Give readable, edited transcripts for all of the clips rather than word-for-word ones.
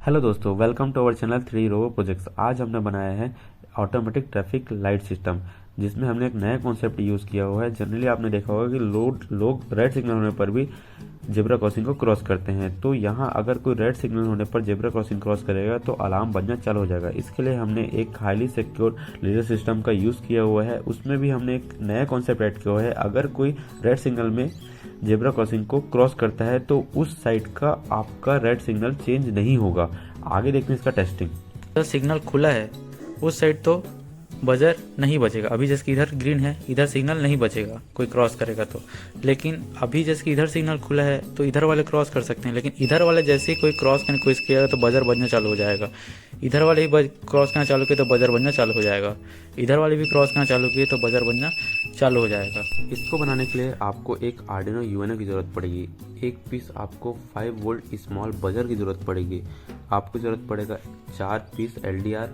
Hello दोस्तों, welcome to our channel 3 robo projects. आज हमने बनाया है ऑटोमेटिक ट्रैफिक लाइट सिस्टम, जिसमें हमने एक नया कॉन्सेप्ट यूज़ किया हुआ है। जनरली आपने देखा होगा कि लोग रेड सिग्नल होने पर भी जेब्रा क्रॉसिंग को क्रॉस करते हैं। तो यहाँ अगर कोई रेड सिग्नल होने पर जेब्रा क्रॉसिंग क्रॉस करेगा तो अलार्म बजना चालू हो जाएगा। इसके लिए हमने एक हाईली सिक्योर लेजर सिस्टम का यूज़ किया हुआ है। उसमें भी हमने एक नया कॉन्सेप्ट ऐड किया हुआ है। अगर कोई रेड सिग्नल में जेब्रा क्रॉसिंग को क्रॉस करता है तो उस साइड का आपका रेड सिग्नल चेंज नहीं होगा। आगे देखते हैं इसका टेस्टिंग। तो सिग्नल खुला है उस साइड तो बजर नहीं बचेगा। अभी जैसे कि इधर ग्रीन है, इधर सिग्नल नहीं बचेगा कोई क्रॉस करेगा तो। लेकिन अभी जैसे कि इधर सिग्नल खुला है तो इधर वाले क्रॉस कर सकते हैं, लेकिन इधर वाले जैसे ही कोई क्रॉस करने की कोशिश किया तो बजर बजना चालू हो जाएगा। इधर वाले ही क्रॉस करना चालू किए तो बजर बजना चालू हो जाएगा। इधर वाले भी क्रॉस करना चालू किए तो बजर बजना चालू हो जाएगा। इसको बनाने के लिए आपको एक आर्डिनो यूएनओ की ज़रूरत पड़ेगी। एक पीस आपको 5 वोल्ट स्मॉल बजर की ज़रूरत पड़ेगी। आपको ज़रूरत पड़ेगा 4 पीस एलडीआर,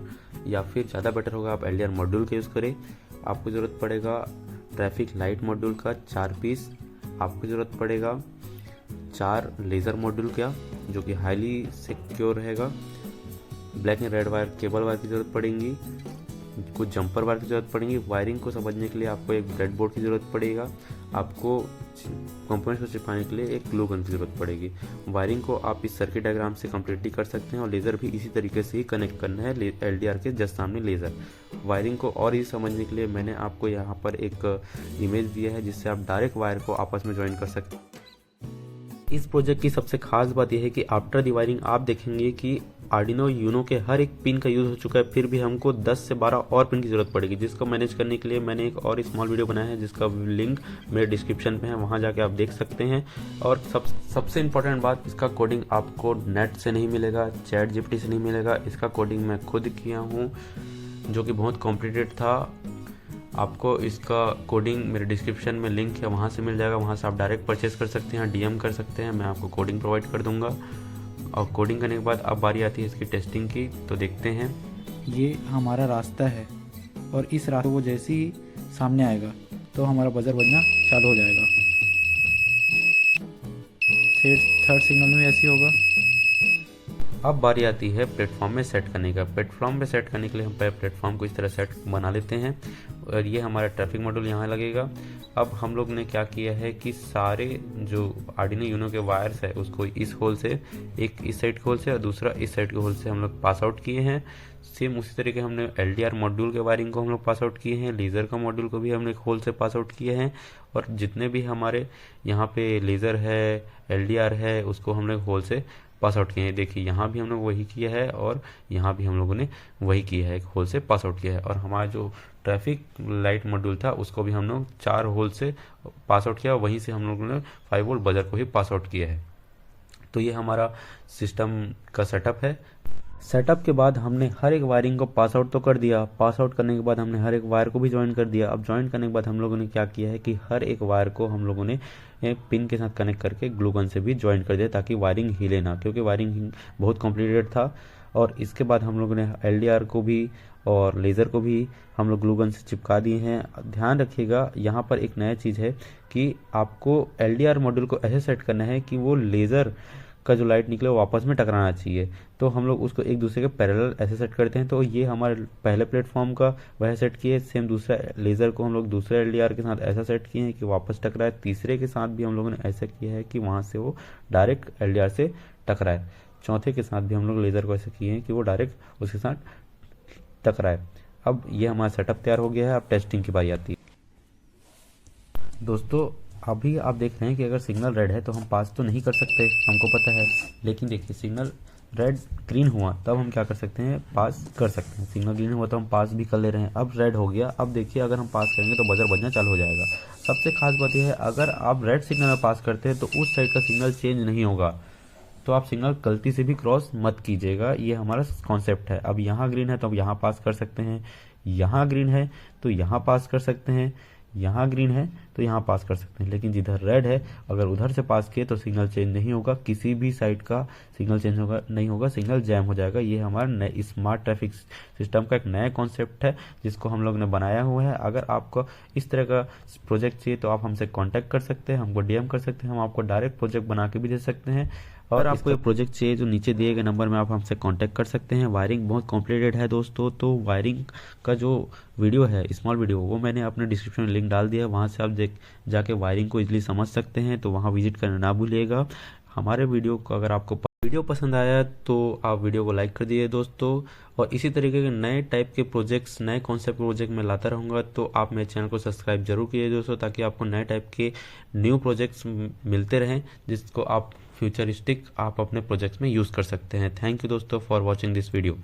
या फिर ज़्यादा बेटर होगा आप एलडीआर मॉड्यूल का यूज़ करें। आपको ज़रूरत पड़ेगा ट्रैफिक लाइट मॉड्यूल का 4 पीस। आपको ज़रूरत पड़ेगा 4 लेज़र मॉड्यूल का, जो कि हाईली सिक्योर रहेगा। Black and red wire cable wire की ज़रूरत पड़ेगी। कुछ जंपर वायर की ज़रूरत पड़ेगी। वायरिंग को समझने के लिए आपको एक ब्रेड बोर्ड की ज़रूरत पड़ेगा। आपको कंपोनेंट्स को चिपकाने के लिए एक ग्लू गन की ज़रूरत पड़ेगी। वायरिंग को आप इस सर्किट डायग्राम से कम्प्लीटली कर सकते हैं, और लेज़र भी इसी तरीके से ही कनेक्ट करना है एलडीआर के जस्ट सामने लेज़र। वायरिंग को और ही समझने के लिए मैंने आपको यहाँ पर एक इमेज दिया है, जिससे आप डायरेक्ट वायर को आपस में ज्वाइन कर सकते हैं। इस प्रोजेक्ट की सबसे खास बात यह है कि आफ्टर दी वायरिंग आप देखेंगे कि आर्डिनो यूनो के हर एक पिन का यूज़ हो चुका है। फिर भी हमको 10 से 12 और पिन की ज़रूरत पड़ेगी, जिसको मैनेज करने के लिए मैंने एक और स्मॉल वीडियो बनाया है, जिसका लिंक मेरे डिस्क्रिप्शन में है, वहाँ जाके आप देख सकते हैं। और सबसे इम्पोर्टेंट बात, इसका कोडिंग आपको नेट से नहीं मिलेगा, चैट जीपीटी से नहीं मिलेगा। इसका कोडिंग मैं खुद किया हूँ, जो कि बहुत कॉम्प्लिकेटेड था। आपको इसका कोडिंग मेरे डिस्क्रिप्शन में लिंक है, वहाँ से मिल जाएगा। वहाँ से आप डायरेक्ट परचेस कर सकते हैं, डीएम कर सकते हैं। मैं आपको कोडिंग प्रोवाइड कर दूंगा। और कोडिंग करने के बाद अब बारी आती है इसकी टेस्टिंग की, तो देखते हैं। ये हमारा रास्ता है और इस रास्ते वो जैसे ही सामने आएगा तो हमारा बजर बजना चालू हो जाएगा। थर्ड सिग्नल में ऐसे ही होगा। अब बारी आती है प्लेटफॉर्म में सेट करने का। प्लेटफॉर्म में सेट करने के लिए हम पहले प्लेटफॉर्म को इस तरह सेट बना लेते हैं, और ये हमारा ट्रैफिक मॉड्यूल यहाँ लगेगा। अब हम लोग ने क्या किया है कि सारे जो आर्डिनो यूनो के वायर्स है उसको इस होल से, एक इस साइड के होल से और दूसरा इस साइड के होल से हम लोग पास आउट किए हैं। सेम उसी तरीके हमने एलडीआर मॉड्यूल के वायरिंग को हम लोग पास आउट किए हैं। लेज़र का मॉड्यूल को भी हमने एक होल से पास आउट किए हैं, और जितने भी हमारे यहाँ पे लेज़र है, एलडीआर है, उसको हम लोग होल से पास आउट किए हैं। देखिए यहाँ भी हम लोग वही किया है, और यहाँ भी हम लोगों ने वही किया है, एक होल से पास आउट किया है। और हमारा जो ट्रैफिक लाइट मॉड्यूल था उसको भी हम लोग 4 होल से पास आउट किया, वहीं से हम लोगों ने 5 वोल्ट बजर को ही पास आउट किया है। तो ये हमारा सिस्टम का सेटअप है। सेटअप के बाद हमने हर एक वायरिंग को पास आउट तो कर दिया। पास आउट करने के बाद हमने हर एक वायर को भी ज्वाइन कर दिया। अब ज्वाइन करने के बाद हम लोगों ने क्या किया है कि हर एक वायर को हम लोगों ने पिन के साथ कनेक्ट करके ग्लू गन से भी ज्वाइन कर दिया, ताकि वायरिंग हिले ना, क्योंकि वायरिंग बहुत कॉम्प्लिकेटेड था। और इसके बाद हम लोगों ने एलडीआर को भी और लेज़र को भी हम लोग ग्लू गन से चिपका दिए हैं। ध्यान रखिएगा, यहाँ पर एक नया चीज़ है कि आपको एलडीआर मॉड्यूल को ऐसे सेट करना है कि वो लेज़र का जो लाइट निकले वो आपस में टकराना चाहिए। तो हम लोग उसको एक दूसरे के पैरेलल ऐसे सेट करते हैं। तो ये हमारे पहले प्लेटफॉर्म का वह सेट किए। सेम दूसरा लेज़र को हम लोग दूसरे एलडीआर के साथ ऐसा सेट किए हैं कि वापस टकराए। तीसरे के साथ भी हम लोगों ने ऐसा किया है कि वहाँ से वो डायरेक्ट एलडीआर से टकराए। चौथे के साथ भी हम लोग लेज़र को ऐसे किए हैं कि वो डायरेक्ट उसके साथ टकराए। अब ये हमारा सेटअप तैयार हो गया है। अब टेस्टिंग की बारी आती है। दोस्तों, अभी आप देख रहे हैं कि अगर सिग्नल रेड है तो हम पास तो नहीं कर सकते, हमको पता है। लेकिन देखिए, सिग्नल रेड ग्रीन हुआ तब हम क्या कर सकते हैं, पास कर सकते हैं। सिग्नल ग्रीन हुआ तो हम पास भी कर ले रहे हैं। अब रेड हो गया। अब देखिए, अगर हम पास करेंगे तो बजर बजना चालू हो जाएगा। सबसे खास बात यह है, अगर आप रेड सिग्नल में पास करते हैं तो उस साइड का सिग्नल चेंज नहीं होगा। तो आप सिग्नल गलती से भी क्रॉस मत कीजिएगा। ये हमारा कॉन्सेप्ट है। अब यहाँ ग्रीन है तो अब यहाँ पास कर सकते हैं, यहाँ ग्रीन है तो यहाँ पास कर सकते हैं, यहाँ ग्रीन है तो यहाँ पास कर सकते हैं। लेकिन जिधर रेड है, अगर उधर से पास किए तो सिग्नल चेंज नहीं होगा। किसी भी साइड का सिग्नल चेंज होगा नहीं होगा, सिग्नल जैम हो जाएगा। ये हमारा स्मार्ट ट्रैफिक सिस्टम का एक नया कॉन्सेप्ट है, जिसको हम लोग ने बनाया हुआ है। अगर आपको इस तरह का प्रोजेक्ट चाहिए तो आप हमसे कांटेक्ट कर सकते हैं, हमको डीएम कर सकते हैं, हम आपको डायरेक्ट प्रोजेक्ट बना के भी दे सकते हैं। और आपको ये प्रोजेक्ट चाहिए तो नीचे दिए गए नंबर में आप हमसे कांटेक्ट कर सकते हैं। वायरिंग बहुत कॉम्प्लिकेटेड है दोस्तों, तो वायरिंग का जो वीडियो है, स्मॉल वीडियो, वो मैंने अपने डिस्क्रिप्शन में लिंक डाल दिया है, वहाँ से आप जाके वायरिंग को इजीली समझ सकते हैं, तो वहाँ विजिट करना ना भूलिएगा। हमारे वीडियो को अगर आपको वीडियो पसंद आया तो आप वीडियो को लाइक कर दीजिए दोस्तों, और इसी तरीके के नए टाइप के प्रोजेक्ट्स, नए कॉन्सेप्ट प्रोजेक्ट मैं लाता रहूँगा, तो आप मेरे चैनल को सब्सक्राइब जरूर कीजिए दोस्तों, ताकि आपको नए टाइप के न्यू प्रोजेक्ट्स मिलते रहें, जिसको आप फ्यूचरिस्टिक आप अपने प्रोजेक्ट्स में यूज़ कर सकते हैं। थैंक यू दोस्तों फॉर वॉचिंग दिस वीडियो।